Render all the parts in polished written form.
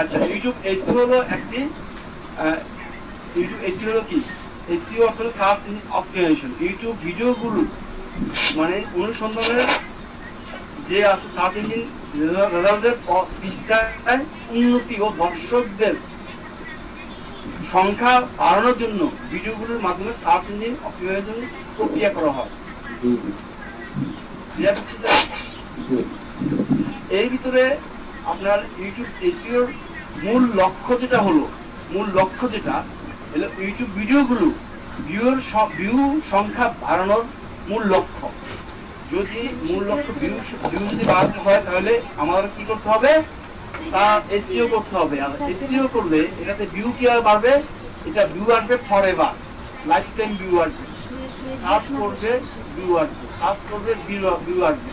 আচ্ছা, YouTube SEO হলো একটি ইউটিউব এসইও হলো কি? এসইও অর্থ হলো সার্চ ইঞ্জিন অপটিমাইজেশন। ইউটিউব ভিডিওগুলো মানে অনুসন্ধানের যে আছে সার্চ ইঞ্জিন রেজাল্টের পৃষ্ঠায় উন্নতি ও দর্শকদের সংখ্যা বাড়ানোর জন্য ভিডিওগুলোর মাধ্যমে সার্চ ইঞ্জিন অপটিমাইজেশন প্রক্রিয়া করা হয়। এর ভিতরে আপনার ইউটিউব এসইওর মূল লক্ষ্য যেটা হলো ইউটিউব ভিডিওগুলো ভিউ সংখ্যা বাড়ানোর মূল লক্ষ্য। যদি মূল লক্ষ্য ভিউ যদি বাড়াতে হয় তাহলে আমাদের কি করতে হবে? তার এসইও করতে হবে। আর এসইও করলে এটাতে ভিউ কি আর বাড়বে? এটা ভিউ আসবে ফরএভার, লাইফ টাইম ভিউ আসবে। সার্চ করবে ভিউ আসবে, সার্চ করবে ভিউ আসবে।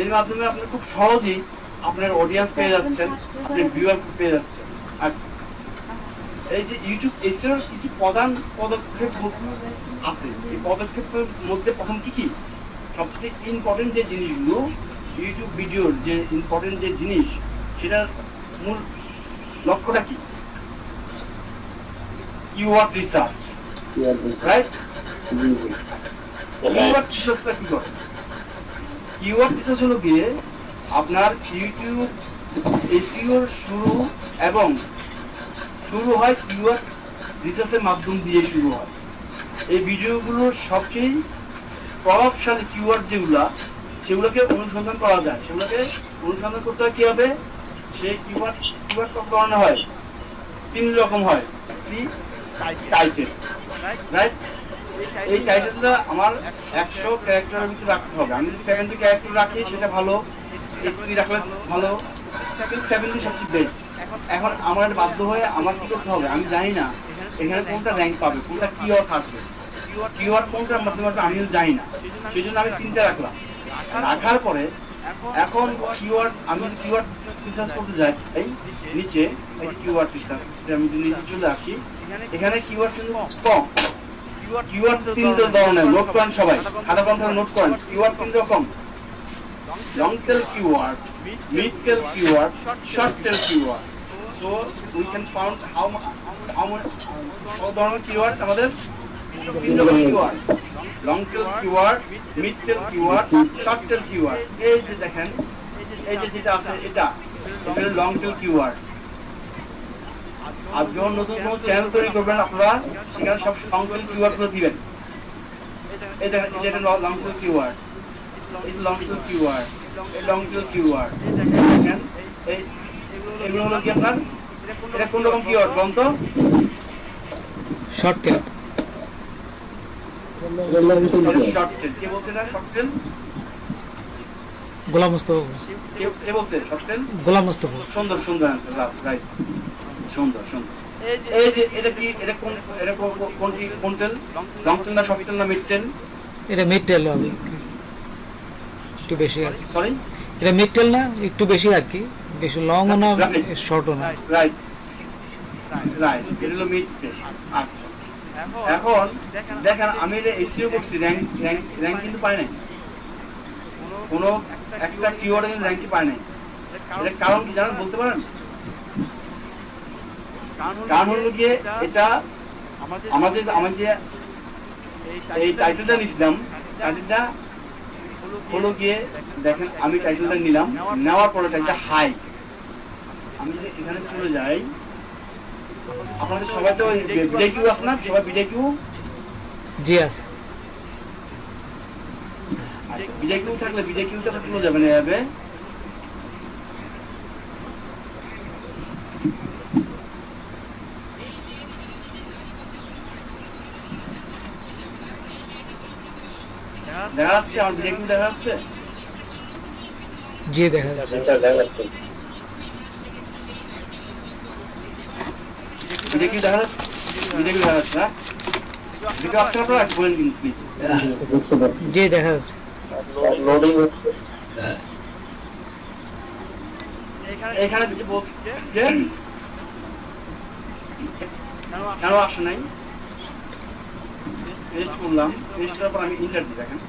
এর মাধ্যমে আপনি খুব সহজেই আপনার অডিয়েন্স পেয়ে যাচ্ছেন, আপনি ভিউয়ার পেয়ে যাচ্ছেন। আর এই যে ইউটিউব এসইওর কিছু প্রধান পদক্ষেপ আছে, এই পদক্ষেপের মধ্যে প্রথম কি কি? সবচেয়ে ইম্পর্টেন্ট যে জিনিসগুলো, ইউটিউব ভিডিওর যে ইম্পর্টেন্ট যে জিনিস, সেটার মূল লক্ষ্যটা কি? Keyword research, right? কিওয়ার্ড রিসার্চটা কি করে? কিওয়ার্ড রিসার্চ হলো গিয়ে আপনার ইউটিউব এসইওর শুরু হয় কিওয়ার্ড রিসার্চের মাধ্যম দিয়ে শুরু হয়। এই ভিডিওগুলোর সবচেয়ে প্রভাবশালী কিওয়ার্ড সেগুলোকে অনুসন্ধান করা যায়। সেগুলোকে অনুসন্ধান করতে হয় কি হবে? সেই কিওয়ার্ড কত ধরনের হয়? 3 রকম হয়। কি? Title, right? এই টাইটেলটা আমার 100 ক্যারেক্টারের ভিতরে রাখতে হবে। আমি যদি 70 ক্যারেক্টার রাখি সেটা ভালো, 80 রাখলে ভালো, 70 সবচেয়ে বেস্ট। এখন আমার বাধ্য হয়ে আমার কি করতে হবে? আমি জানি না এখানে কোনটা র্যাঙ্ক পাবে, কোনটা কিওয়ার্ড থাকবে, কিওয়ার্ড কোনটার মাধ্যমে আমিও জানি না। সেই জন্য আমি 3টা রাখলাম। রাখার পরে এখন কিওয়ার্ড, আমি যদি কিওয়ার্ড রিসার্চ করতে যাই, এই নিচে এই কিওয়ার্ড রিসার্চ, আমি যদি নিচে চলে আসি, এখানে কিওয়ার্ড কিন্তু কম। কিওয়ার্ড 3 ধরনের, নোট করেন সবাই, খাতা কলমে নোট করেন। কিওয়ার্ড 3 রকম: long tail keyword, mid tell keyword, short tail keyword. So we can found how ধরনের কিওয়ার্ড আমাদের 3 রকম keyword: long tail keyword, mid টেল কিওয়ার্ড, শর্ট টেল কিওয়ার্ড। এই যে দেখেন, এই যে যেটা আছে এটা লং টেল কিওয়ার্ড। আর যখন নতুন কোনো চ্যানেল তৈরি করবেন আপনারা, সেখানে সব লং টেল কিওয়ার্ড গুলো দিবেন। এই দেখেন, এটা লং টেল কিওয়ার্ড, এই লং টেল কিওয়ার্ড, এই লং টেল কিওয়ার্ড। দেখেন এগুলো হলো কি আপনার, এটা কোন রকম কিওয়ার্ড বলুন তো? Short tail. শর্ট টেল কে বলছে? না শর্ট টেল গোলাম মুস্তফা। কে বলছে শর্ট টেল? গোলাম মুস্তফা। সুন্দর সুন্দর আনসার, রাইট, সুন্দর সুন্দর। এই যে এটা কি, এটা কোন টেল? লং টেল না শর্ট টেল না মিড টেল? এটা মিড টেল হবে, একটু বেশি আর কি। সরি, এটা মিড টেল না, একটু বেশি আর কি, বেশি লং ও না শর্টও না। রাইট রাইট, এটা হলো মিড টেল। আচ্ছা, এখন দেখেন আমি যে এসইও করছি, র্যাঙ্ক কিন্তু পাই নাই, কোনো একটা কিওয়ার্ডে কিন্তু র্যাঙ্কই পাই নাই। এর কারণ কি জানেন? বলতে পারেন? কারণ হলো গিয়ে এটা আমার যে এই টাইটেলটা নিছিলাম, টাইটেলটা হলো গিয়ে দেখেন, আমি টাইটেলটা নিলাম, নেওয়ার পরে টাইটেলটা হাই। আমি যদি এখানে চলে যাই, আপনাদের সবাই তো বিডে কিউ আছে না? সবাই বিডে কিউ? জি আছে। বিডে কিউ থাকলে বিডে কিউটা চলে যাবেন এভাবে। দেখা যাচ্ছে আমার বিডে কিউ? দেখা যাচ্ছে? জি দেখা যাচ্ছে। বিডে কিউ দেখা যাচ্ছে? বিডে কিউ দেখা যাচ্ছে না? দেখে আপনারা বলেন কিন্তু প্লিজ। জি দেখা যাচ্ছে। এখানে কিছু বলছে যে কেন আসে নাই? টেস্ট করলাম, টেস্ট করার পর আমি ইন্টার দিই। দেখেন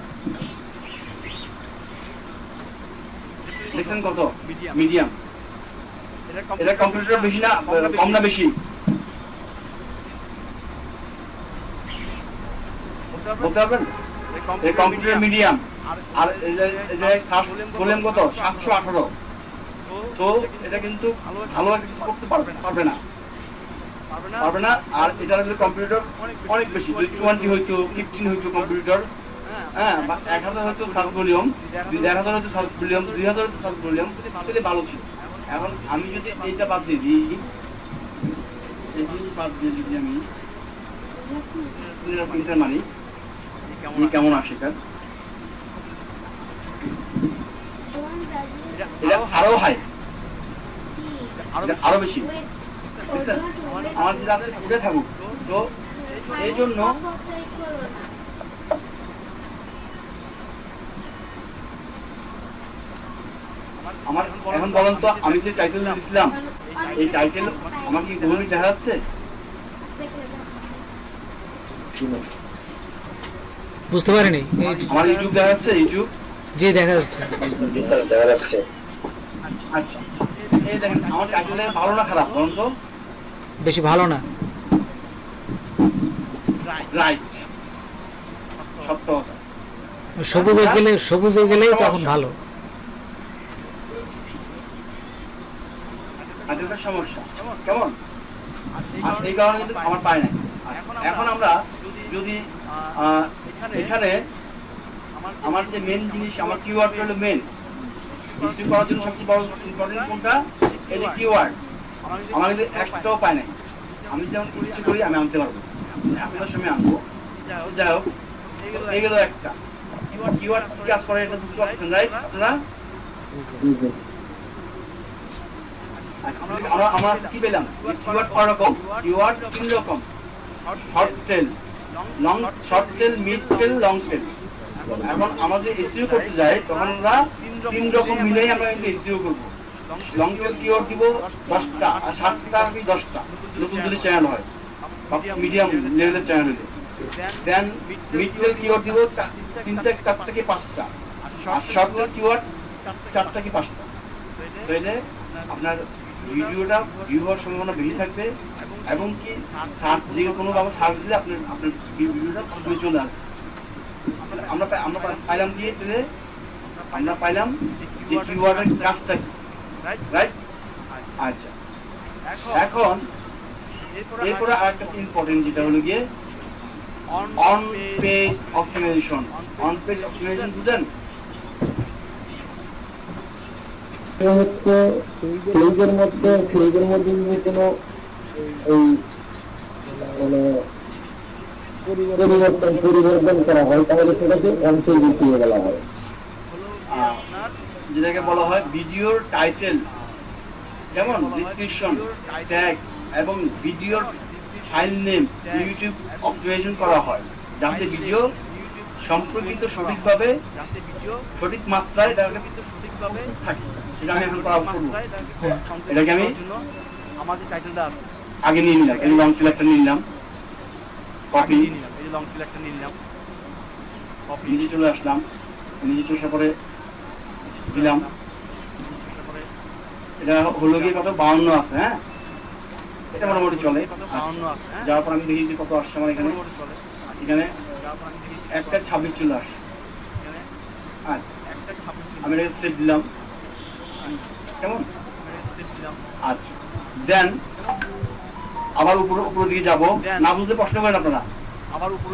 দেখছেন কত? মিডিয়াম। এটা কম্পিউটার বেশি না কম না বেশি বলতে পারবেন? এই কম্পিউটার মিডিয়াম আর সার্চ ভলিউম কত 718। তো এটা কিন্তু ভালো একটা কিছু করতে পারবে না আর এটা হলো কম্পিউটার অনেক বেশি 20 হইতো 15 হইতো কম্পিউটার, হ্যাঁ, বা 1000 হয়তো সার্চ ভলিউম, 1000 হয়তো সার্চ ভলিউম, 2000 হয়তো সার্চ ভলিউম, সেটা ভালো ছিল। এখন আমি যদি এইটা বাদ দিয়ে দিই, যদি আমি প্রিন্টার মানি কেমন আসে এটা আরো হাই, আরো বেশি, আমার যেটা আছে উঠে থাকুক। তো এই জন্য আমার এখন বলেন তো, আমি যে টাইটেল দিয়েছিলাম এই টাইটেল আমার কি গুগলে দেখা যাচ্ছে? বুঝতে পারিনি। আমার ইউটিউব দেখা যাচ্ছে? ইউটিউব জি দেখা যাচ্ছে। দেখা যাচ্ছে। আচ্ছা, এই দেখেন আমার টাইটেল ভালো না খারাপ বলুন তো? বেশি ভালো না। রাইট, সত্য কথা। সবুজে গেলেই তখন ভালো। টাইটেলটার সমস্যা কেমন? আর সেই কারণে কিন্তু আমার পায় না। এখন আমরা যদি এখানে আমার যে মেন জিনিস, আমার কিওয়ার্ড হলো মেন, হিস্ট্রি করার জন্য সবচেয়ে বড় ইম্পর্টেন্ট কোনটা? এই যে কিওয়ার্ড। আমার কিন্তু একটাও পায় নাই। আমি যেমন ইচ্ছে করি আমি আনতে পারবো, আপনাদের সময় আনবো। যাই হোক, এগুলো একটা কিওয়ার্ড কি কাজ করে এটা বুঝতে পারছেন, রাইট? আপনারা আমরা কি পেলাম? কিওয়ার্ড কয় রকম? কিওয়ার্ড 3 রকম: short tail, long, short tail, mid tail, long tail. এখন আমাদের এসইও করতে যাই তখন আমরা 3 রকম মিলেই আমরা কিন্তু এসইও করব। লং টেল কিওয়ার্ড দিব 10টা, আর 7টা কি 10টা নতুন যদি চ্যানেল হয় বা মিডিয়াম লেভেলের চ্যানেল হলে। দেন মিড টেল কিওয়ার্ড দিব 4 থেকে 5টা, আর শর্ট টেল কিওয়ার্ড 4 থেকে 5টা। তাইলে আপনার ভিডিওটা ভিউ হওয়ার সম্ভাবনা বেশি থাকবে, এবং কি সার্চ যে কোনো ভাবে সার্চ দিলে আপনার ভিডিওটা সামনে চলে আসবে। আমরা পাইলাম দিয়ে দিলে আমরা পাইলাম যে কিওয়ার্ডের কাজটা কি, রাইট? আচ্ছা, এখন এরপরে আরেকটা ইম্পর্টেন্ট যেটা হলো গিয়ে on page optimisation. On page optimisation বুঝেন? হচ্ছে পেজের মধ্যে যদি কোনো এই মানে পরিবর্তন করা হয় তাহলে সেটাকে অন পেজ দিয়ে বলা হয়। যেটাকে বলা হয় ভিডিওর টাইটেল, যেমন ডেসক্রিপশন, ট্যাগ এবং ভিডিওর ফাইল নেম ইউটিউব অপটিমাইজেশন করা হয়, যাতে ভিডিও সম্পর্কিত সঠিকভাবে সঠিক মাত্রায় থাকে। সেটা আমি এখন করা করবো। এটাকে আমি আমাদের টাইটেলটা আছে আগে নিয়ে নিলাম, এই লং টেল একটা নিলাম, কপি, এই যে লং টেল একটা নিলাম, কপি, নিচে চলে আসলাম, নিচে চলে আসার পরে দিলাম। এটা হলো গিয়ে কত 52 আছে, হ্যাঁ, এটা মোটামুটি চলে। যাওয়ার পর আমি দেখি যে কত আসছে আমার এখানে। এখানে 1:26 চলে আসছে। আচ্ছা, আমি এটা সেভ দিলাম, কেমন? আচ্ছা, দেন আবার উপর দিকে যাব। না বুঝতে প্রশ্ন করেন আপনারা।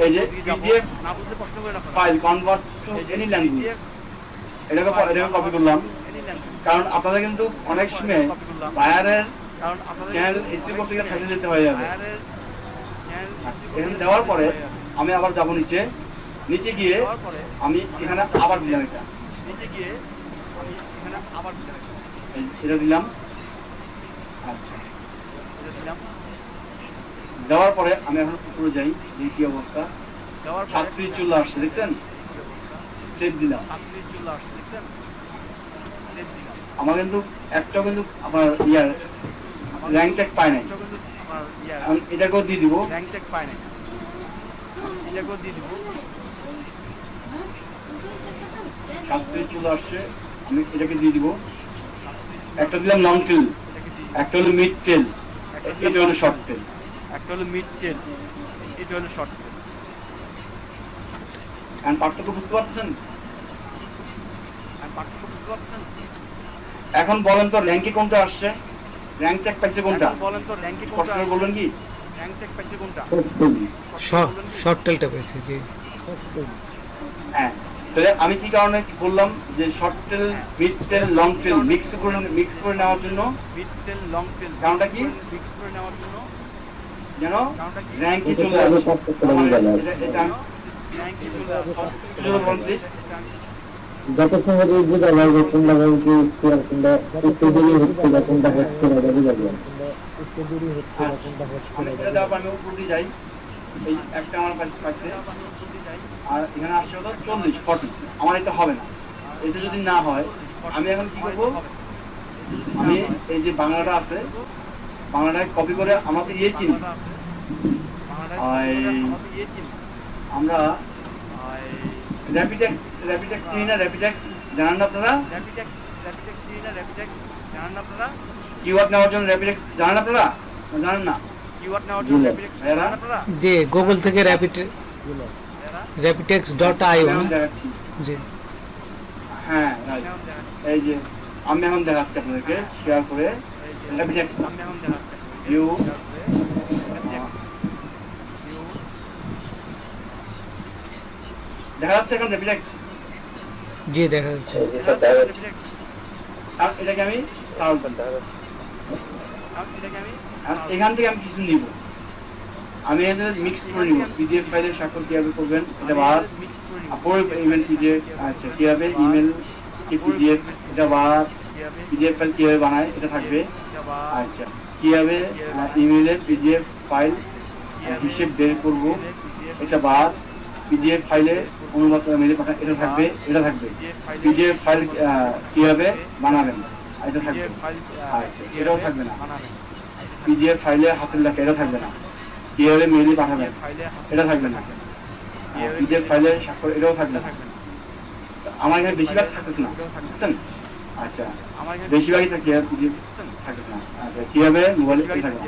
এই যে PDF file convert to any language, এটাকে কপি করলাম। কারণ আপনাদের কিন্তু অনেক সময় বায়ারের চ্যানেল এসইও করতে গিয়ে ফেলে যেতে হয়ে যাবে। এখানে দেওয়ার পরে আমি আবার যাব নিচে গিয়ে আমি এখানে আবার দিলাম, এটা দিলাম। আচ্ছা, দেওয়ার পরে আমি এখন উপরে যাই, এই কি অবস্থা, 37 চলে আসছে, দেখছেন? সেভ দিলাম। আমার কিন্তু একটাও কিন্তু আপনার র্যাঙ্ক ট্যাগ পায় নাই। এটাকেও দিয়ে দিব, চলে আসছে, আমি এটাকে দিয়ে দিব। একটা দিলাম লং টেল, একটা হলো মিড টেল, এটা হলো শর্ট টেল। একটা হলো মিড টেল, এটা হলো শর্ট টেল। এখন পার্থক্য বুঝতে পারছেন? আর পার্থক্য বুঝতে পারছেন? এখন বলেন তো র্যাঙ্কে কোনটা আসছে? র্যাঙ্ক ট্যাগ পাইছে কোনটা? এখন বলেন তো র্যাঙ্কে কোনটা কষ্ট করে আসছে? বলবেন কি? র্যাঙ্ক ট্যাগ পাইছে কোনটা? শর্ট টেলটা পেয়েছে জি। হ্যাঁ, তাহলে আমি কি কারণে বললাম যে short tail, mid tail, long টেল মিক্স করে নেওয়ার জন্য, মিড টেল, লং টেল কারণটা কি? মিক্স করে নেওয়ার জন্য, যেন কারণটা কি? র্যাঙ্কে এটা চলে আগে আসে। পার্থক্য বোঝা গেল। এটা আমি র্যাঙ্কে চলে আসে। বলছি, যত সহজে বোঝা যায় যে কোনটা ব্যাংকে স্কোয়ার, কোনটা একটু দেরি হচ্ছে বা কোনটা হচ্ছে না, এটা বোঝা যায়। আমি এটা দেওয়ার পর আমি উপর দিয়ে যাই, এই একটা আমার পাইছে, আর এখানে আসছে হলো 40 আমার এটা হবে না। এটা যদি না হয় আমি এখন কি করবো, আমি এই যে বাংলাটা আছে, বাংলাটাকে কপি করে আমাদের ইয়ে চিনি, আমরা র্যাপিডেক্স চিনি না? র্যাপিডেক্স জানান না আপনারা? কিওয়ার্ড নেওয়ার জন্য র্যাপিডেক্স জানান আপনারা? জানেন না? জি, গুগল থেকে rapitex.io আমি এখন না? দেখাচ্ছি। জি হ্যাঁ, right. এই যে আমি এখন দেখাচ্ছি আপনাদেরকে শেয়ার করে র্যাপিডেক্স ভিউ দেখা যাচ্ছে এখন র্যাপিডেক্স। জি দেখা যাচ্ছে। আর এটাকে আমি সার্চ এখান থেকে আমি কিছু নিব, আমি এদের মিক্স করে নিব। পিডিএফ ফাইলের স্বাক্ষর কিভাবে করবেন এটা বাদ, আপর ইমেল পিডিএফ, আচ্ছা কিভাবে ইমেল কি পিডিএফ এটা বাদ, পিডিএফ ফাইল কিভাবে বানায় এটা থাকবে, আচ্ছা কিভাবে ইমেলের পিডিএফ ফাইল হিসেব বের করব এটা বাদ, পিডিএফ ফাইলে অনুবাদ মেলে পাঠান এটা থাকবে, এটা থাকবে পিডিএফ ফাইল কিভাবে বানাবেন এটা থাকবে, আচ্ছা এটাও থাকবে না, পিডিএফ ফাইলে হাতের লেখা এটা থাকবে না, কিভাবে মেইলে পাঠাবেন এটা থাকবে না, পিডিএফ ফাইলে স্বাক্ষর এটাও থাকবে না। আমার এখানে বেশিরভাগ থাকতেছে না, বুঝছেন? আচ্ছা বেশিরভাগই থাকে পিডিএফ থাকতেছে না। আচ্ছা কিভাবে মোবাইলে থাকবে না।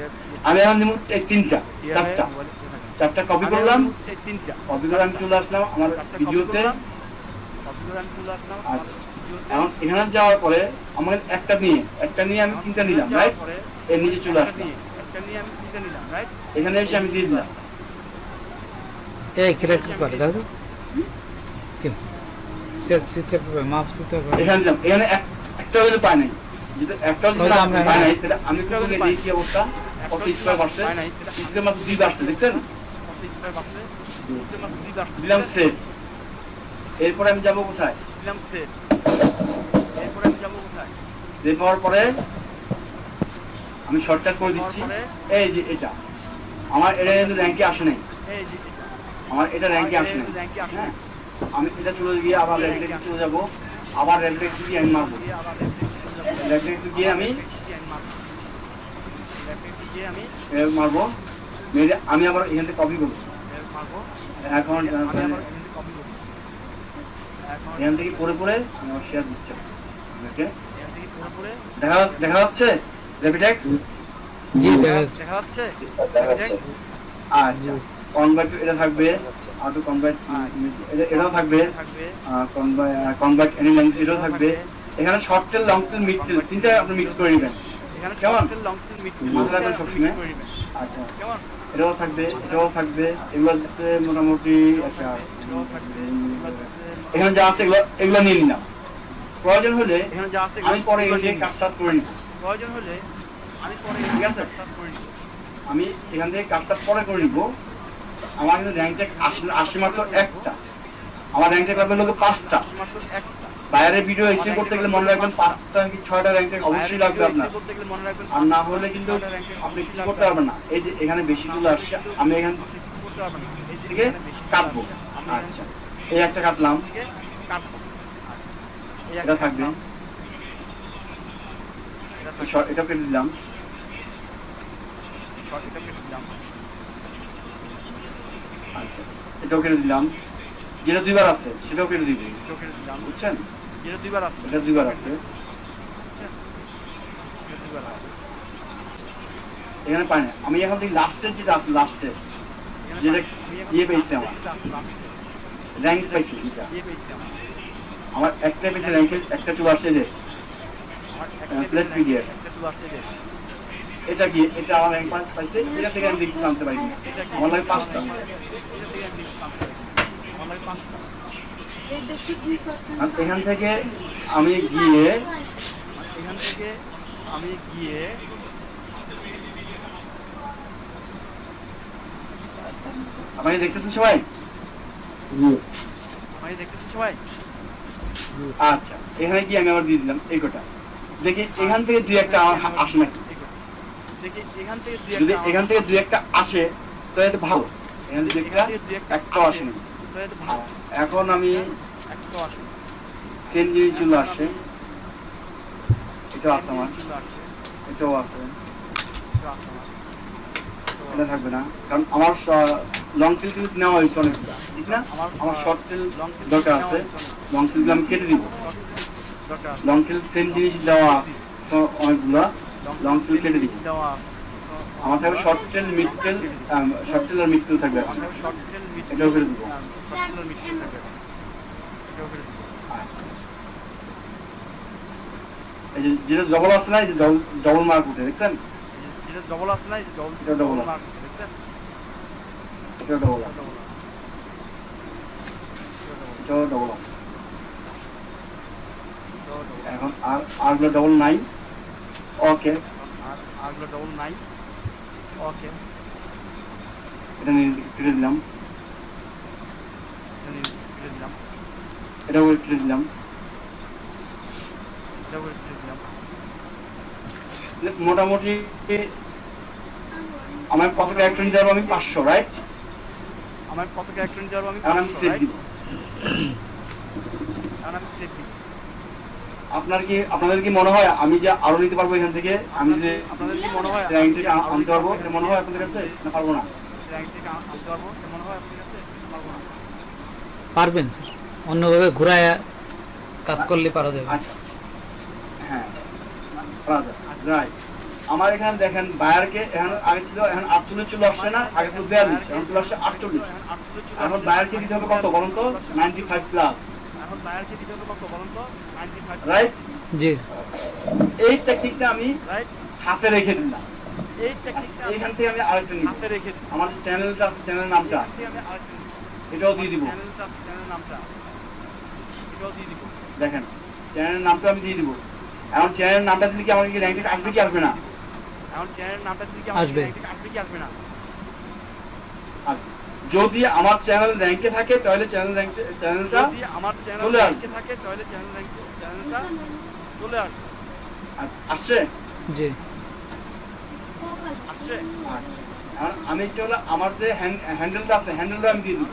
আমি এখন নিব এই চারটা কপি করলাম, কপি করে আমি চলে আসলাম আমার ভিডিওতে। আচ্ছা এখন এখানে যাওয়ার পরে আমার একটা নিয়ে আমি তিনটা নিলাম, রাইট? এর নিচে চলে আসলাম, এখানে এসে আমি দিয়ে দিলাম। এই কিরকম করে দাদু? কি সেট সিস্টেম মাপ সিস্টেম এখানে দিলাম, এখানে একটা হলে পায় নাই, যেটা একটা হলে পায় নাই সেটা আমি কিন্তু দেখি কি অবস্থা, কত স্কয়ার বাড়ছে, স্কয়ার মাত্র 2 বাড়ছে, দেখছেন? দিলাম সেট। এরপরে আমি যাবো কোথায়? দেওয়ার পরে আমি শর্টকাট করে দিচ্ছি, এই যে এটা আমার এটা কিন্তু র্যাঙ্কে আসে নাই, আমার এটা র্যাঙ্কে আসে নাই। হ্যাঁ, আমি এটা চলে গিয়ে আবার র্যাপিডেক্সে চলে যাবো, আবার র্যাপিডেক্সে গিয়ে আমি মারবো, র্যাপিডেক্সে গিয়ে আমি মারবো, মেরে আমি আবার এখান থেকে কপি করবো। এখন এখান থেকে পড়ে আমি আবার শেয়ার দিচ্ছি আপনাকে। দেখা যাচ্ছে র্যাপিডেক্স? জি দেখা যাচ্ছে। আচ্ছা কনভার্ট এটা থাকবে, অটো কনভার্ট এটাও থাকবে, কনভার্ট এনি ল্যাঙ্গুয়েজ এটাও থাকবে। এখানে short tail, long tail, mid tail তিনটা আপনি মিক্স করে নেবেন, কেমন? মাথা রাখবেন সবসময়। আচ্ছা এটাও থাকবে, এটাও থাকবে, এগুলো হচ্ছে মোটামুটি। আচ্ছা এখানে যা আছে এগুলো নিয়ে নিলাম, প্রয়োজন হলে আমি পরে এখানে কাজটা করে নিব, ঠিক আছে? আমি এখান থেকে কাজটা পরে করে নিব। আমার কিন্তু র্যাঙ্ক ট্যাগ আসে মাত্র একটা, আমার র্যাঙ্ক ট্যাগ লাগবে 5টা। বাইরে ভিডিও এক্সচেঞ্জ করতে গেলে মনে রাখবেন 5টা কি 6টা র্যাঙ্ক ট্যাগ অবশ্যই লাগবে আপনার, আর না হলে কিন্তু আপনি কি করতে পারবেন না। এই যে এখানে বেশি চলে আসছে, আমি এখান থেকে কাটবো। আচ্ছা এই একটা কাটলাম, এটা থাকবে, এটা কেটে দিলাম, আচ্ছা এটাও কেটে দিলাম, যেটা 2বার আছে সেটাও কেটে দিবি, বুঝছেন? এটা 2বার আছে। এখানে পাই না। আমি এখন থেকে লাস্টের যেটা আছে, লাস্টে যেটা ইয়ে পেয়েছি, আমার র্যাঙ্ক পাইছি, যেটা আমার একটা পেয়েছে র্যাঙ্কে, একটা চলে আসছে যে প্লেট পিডিএফ। এটা কি, এটা আমার র্যাঙ্ক পাইছে, এটা থেকে আমি লিস্ট আনতে পারি না। আমার লাগে 5টা। এখান থেকে আমি গিয়ে আপনি দেখতেছেন সবাই? আচ্ছা, এখানে গিয়ে আমি আবার দিয়ে দিলাম এই কটা। দেখি এখান থেকে দুই একটা আমার আসে নাকি। যদি এখান থেকে দুই একটা আসে তো এটা ভালো। এখানে দুই একটাও আসেনি। এখন আমি 10 জিনিস চলে আসছে, এটাও আছে আমার, এটাও আছে, এটা থাকবে না কারণ আমার লং টেল কিন্তু নেওয়া হয়েছে অনেকগুলো, ঠিক না? আমার শর্ট টেল দরকার আছে, লং টেলগুলো আমি কেটে দিব। লং টেল সেম জিনিস দেওয়া অনেকগুলো, লং টেল কেটে দিব। আমার থাকবে শর্ট টেল, মিড টেল, শর্ট টেল আর মিড টেল থাকবে, এটাও করে দিব। এই যে যেটা ডবল আছে না, এই যে ডবল মার্ক উঠে দেখছেন, এটা ডবল আছে, এটা ডবল আছে। এখন আরগুলো ডবল নাই। ওকে, এটা কেটে দিলাম, এটাও কেটে দিলাম। মোটামুটি আমার কত ক্যারেক্টার নিতে পারবো আমি? 500, রাইট? আমি সেভ দিব। আপনাদের কি মনে হয় আমি যে আরো নিতে পারবো এখান থেকে? আমি যে র্যাঙ্ক থেকে আনতে পারবো, এটা মনে হয় আপনাদের কাছে? না পারবো না? পারবেন স্যার, অন্যভাবে ঘুরায় কাজ করলে পারা যাবে। আচ্ছা, হ্যাঁ পারা যাবে, রাইট। আমার এখানে দেখেন বায়ারকে এখন আগে ছিল, এখন 48 চলে আসছে না, আগে ছিল 42, এখন চলে আসছে 48। এখন বায়ারকে দিতে হবে কত বলুন তো? 95 প্লাস, রাইট? জি, এই টেকনিকটা আমি হাতে রেখে দিলাম। এইখান থেকে আমি আরেকটা নিব, আমার চ্যানেলটা আছে, চ্যানেলের নামটা এটাও দিয়ে দিব। দেখেন চ্যানেলের নামটা আমি দিয়ে দিব। এখন চ্যানেলের নামটা দিলে কি আমার কি র্যাঙ্ক আসবে কি আসবে না? আসবে। যদি আমার চ্যানেল র্যাঙ্কে থাকে তাহলে চ্যানেলটা চলে আসবে। আসছে? জি, আমি একটা হলো আমার যে হ্যান্ডেলটা আছে, হ্যান্ডেলটা আমি দিয়ে দিব।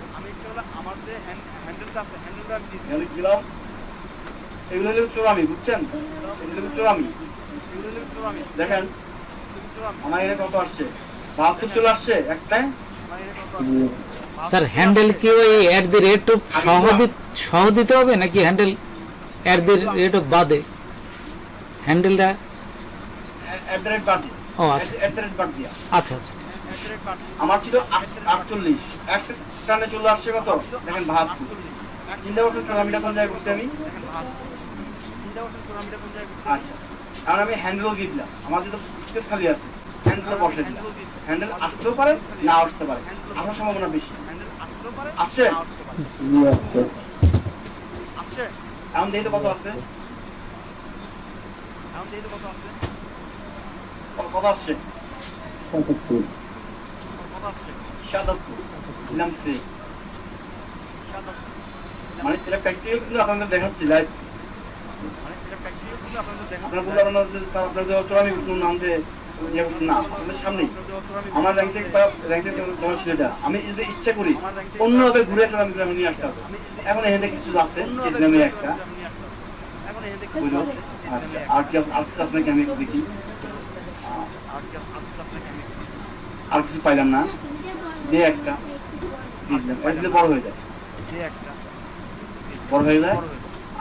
এগুলো হলো চোরামি, বুঝছেন? এগুলো হলো চোরামি। দেখেন আমার এখানে কত আসছে, 72 চলে আসছে একটাই। স্যার হ্যান্ডেল কি ওই এট দি রেট অফ সহ দিতে হবে নাকি handle at the rate of বাদে? হ্যান্ডেলটা ও আচ্ছা আচ্ছা আচ্ছা, আমার ছিল 48, একটা টানে চলে আসছে কত দেখেন 72। চিন্তা করছেন চোরামিটা কোন জায়গায় করছি আমি? আচ্ছা, কারণ আমি হ্যান্ডেলও দিয়ে দিলাম, আমার যেটা স্পেস খালি আছে হ্যান্ডেল বসে দিলাম। হ্যান্ডেল আসতেও পারে না আসতে পারে, আসার সম্ভাবনা বেশি। আসছে? এখন দেখি তো কত আছে, কত আসছে? 77 দিলাম সে। মানে সেটা প্র্যাকটিক্যাল কিন্তু আপনাদের দেখাচ্ছি লাইভ। আপনারা বলতে পারেন যে আপনাদের চোরামি নামতে ইয়ে করছেন না, আপনাদের সামনেই আমার র্যাঙ্কটা আমি যদি ইচ্ছা করি অন্যভাবে ঘুরে চোরামি আমি নিয়ে আসতে হবে। এখন এখানে কিছু আছে এক্সামে একটা বুঝলো। আচ্ছা, আর কি আপনাকে আমি একটু দেখি, আর কিছু পাইলাম না, দিয়ে একটা বড় হয়ে যায়, বড় হয়ে যায়।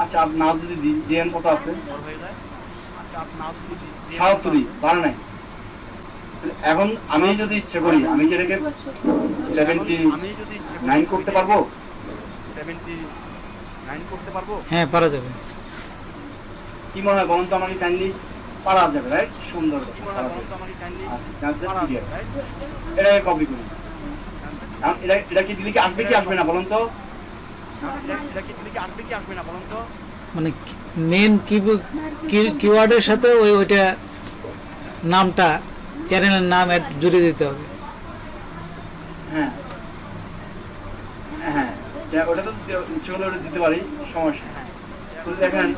আচ্ছা, আপনি না যদি ডিএন কত আছে? 77 বাড়ে নাই, এখন আমি যদি ইচ্ছে করি আমি কি এটাকে 79 করতে পারবো? 79 করতে পারবো? হ্যাঁ পারা যাবে। কি মনে হয় বলুন তো, আমাকে কাইন্ডলি পারা যাবে, রাইট? সুন্দর। কি মনে হয় বলুন তো আমাকে কাইন্ডলি আচ্ছা, পারা যাবে, রাইট? এটাকে কপি করি। এটা কি দিলে কি আসবে কি আসবে না বলুন তো? এটা কি দিলে কি আসবে কি আসবে না বলুন তো? মানে মেন কিওয়ার্ডের সাথে ওইটা নামটা, চ্যানেলের নাম জুড়ে দিতে হবে। হ্যাঁ হ্যাঁ, ওটা তো ইচ্ছে করলে ওটা দিতে পারি, সমস্যা নেই। তো দেখেন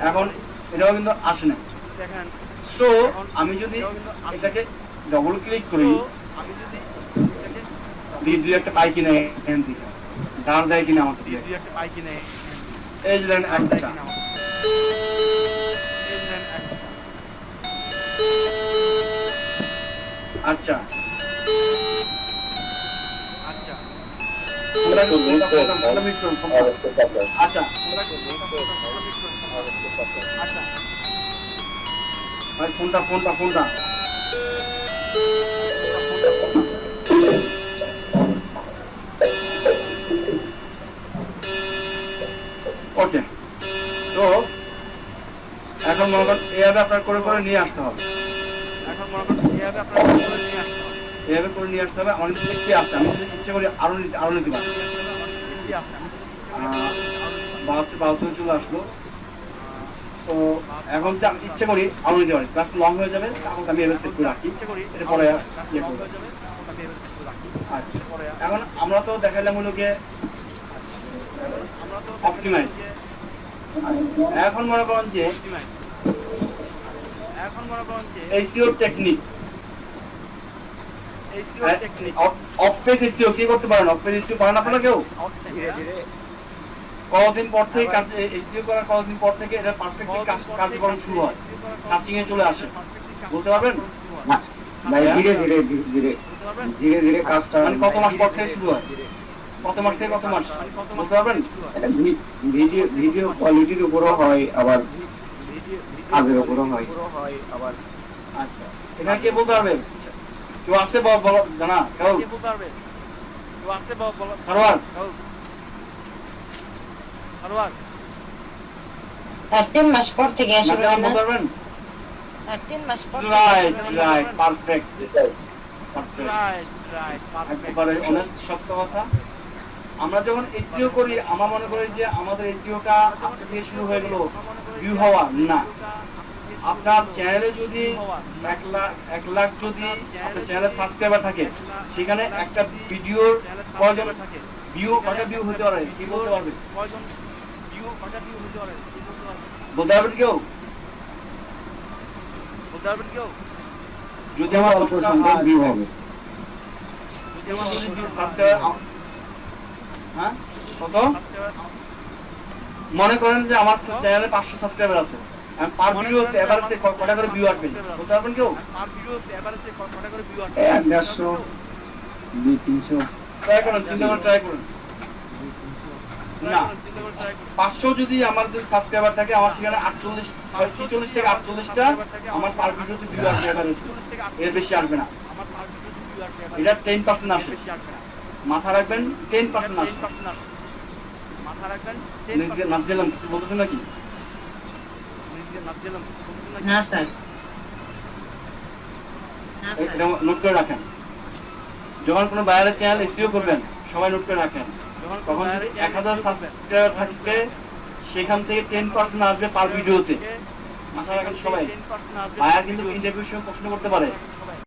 এখন এটাও কিন্তু আসে না। দেখেন সো আমি যদি এটাকে ডবল ক্লিক করি, আমি যদি এটাকে দুই একটা পাই কিনা এখান থেকে, দাঁড় দেয় কিনা আমাকে দিয়ে, দুই একটা পাই কিনে এই যে দেখেন একটা একটা। আচ্ছা আচ্ছা আচ্ছা আচ্ছা ভাই ফোনটা ফোনটা ফোনটা ওকে। তো এখন মনে করেন এভাবে আপনার করে করে নিয়ে আসতে হবে, এখন মনে করেন এভাবে আপনার করে নিয়ে আসতে হবে, এভাবে করে নিয়ে আসতে হবে। আমার কাছে কি আছে, আমি যদি ইচ্ছে করি আরো নিতে পারি। কি আছে আমি বাউতে চলে আসলো। তো এখন যে আমি ইচ্ছে করি আরো নিতে পারি, ক্লাস লং হয়ে যাবে, তখন আমি এভাবে সেট করে রাখি, ইচ্ছে করি এরপরে ইয়ে করবো। হয়ে যাবে তখন আমি এভাবে সেট করে রাখি। আচ্ছা, এখন আমরা তো দেখাইলাম হলো গিয়ে আমরা তো অপটিমাইজ। এখন মনে করেন যে এখন মনে করেন যে SEO technique, SEO technique of page SEO কি করতে পারেন? অফ পেজ এসইও পারেন আপনারা কেউ? ধীরে ধীরে কতদিন পর থেকে এসইও করার কতদিন পর থেকে এটা পারফেক্টলি কার্যক্রম শুরু হয়, কাচিং এ চলে আসে, বলতে পারবেন? ভাই ধীরে ধীরে ধীরে ধীরে ধীরে কাজটা মানে কত মাস পর থেকে শুরু হয়? কত মাস থেকে কত মাস বলতে পারবেন? এটা ভিডিও ভিডিও কোয়ালিটির উপরও হয়, আবার কাজের উপরও হয়। আচ্ছা, এখানে কে বলতে পারবে? কেউ আছে বলো জানা? কেউ কে বলতে পারবে? কেউ আছে বলো সারোয়ার? সারোয়ার 3 মাস পর থেকে না, আসলে কেউ না, বলতে পারবেন? 3 মাস পর right right, perfect right right perfect একেবারে অনেস্ট সত্য কথা। আমরা যখন এসইও করি, আমরা মনে করি যে আমাদের এসইওটা আজকে থেকে শুরু হয়ে গেল ভিউ হওয়া, না। আপনার চ্যানেলে যদি 1 লাখ যদি আপনার চ্যানেলে সাবস্ক্রাইবার থাকে, সেখানে একটা ভিডিওর কয়জন ভিউ, কয়টা ভিউ হতে পারে কি বলতে পারবে? কয়জন ভিউ কয়টা ভিউ হতে পারে কি বলতে পারবে? বলতে পারবেন কেউ? বলতে পারবেন কেউ? যদি আমার অল্প সংখ্যক ভিউ হবে। যদি আমার সাবস্ক্রাইবার, হ্যাঁ কত? সাবস্ক্রাইবার মনে করেন যে আমার চ্যানেলে 500 সাবস্ক্রাইবার আছে, পার ভিডিও এভারেজে কয়টা করে ভিউ আসবে বলতে পারবেন কেউ? আর ভিডিওতে এভারেজে কয়টা করে ভিউ আসে? 150 200-300 ট্রাই করুন, চিন্তা করে ট্রাই করুন। না, চিন্তা করে ট্রাই করুন। 500 যদি আমার যদি সাবস্ক্রাইবার থাকে, আমার সেখানে 46 থেকে 48টা আমার পার ভিডিওতে ভিউ আসবে এভারেজ, এর বেশি আসবে না। আমার পার ভিডিওতে ভিউ আসবে এটা 10% আসে, বেশি আসবে না। মাথা রাখবেন 10% আসে। 10% আসে। মাথা রাখবেন নিজে 10% নাচ দিলাম, কিছু বলতেছেন নাকি? নিজে নাচ দিলাম কিছু বলতেছেন নাকি? না স্যার, না স্যার। এটা নোট করে রাখেন। যখন কোনো বাইরের চ্যানেল এসইও করবেন, সবাই নোট করে রাখেন। যখন তখন বাইরে যদি চ্যানেল 1000 সাবস্ক্রাইবার থাকবে, সেখান থেকে 10% আসবে পার ভিডিওতে। মাথা রাখেন সবাই। 10% আসবে। বায়ার কিন্তু ইন্টারভিউর সময় প্রশ্ন করতে পারে,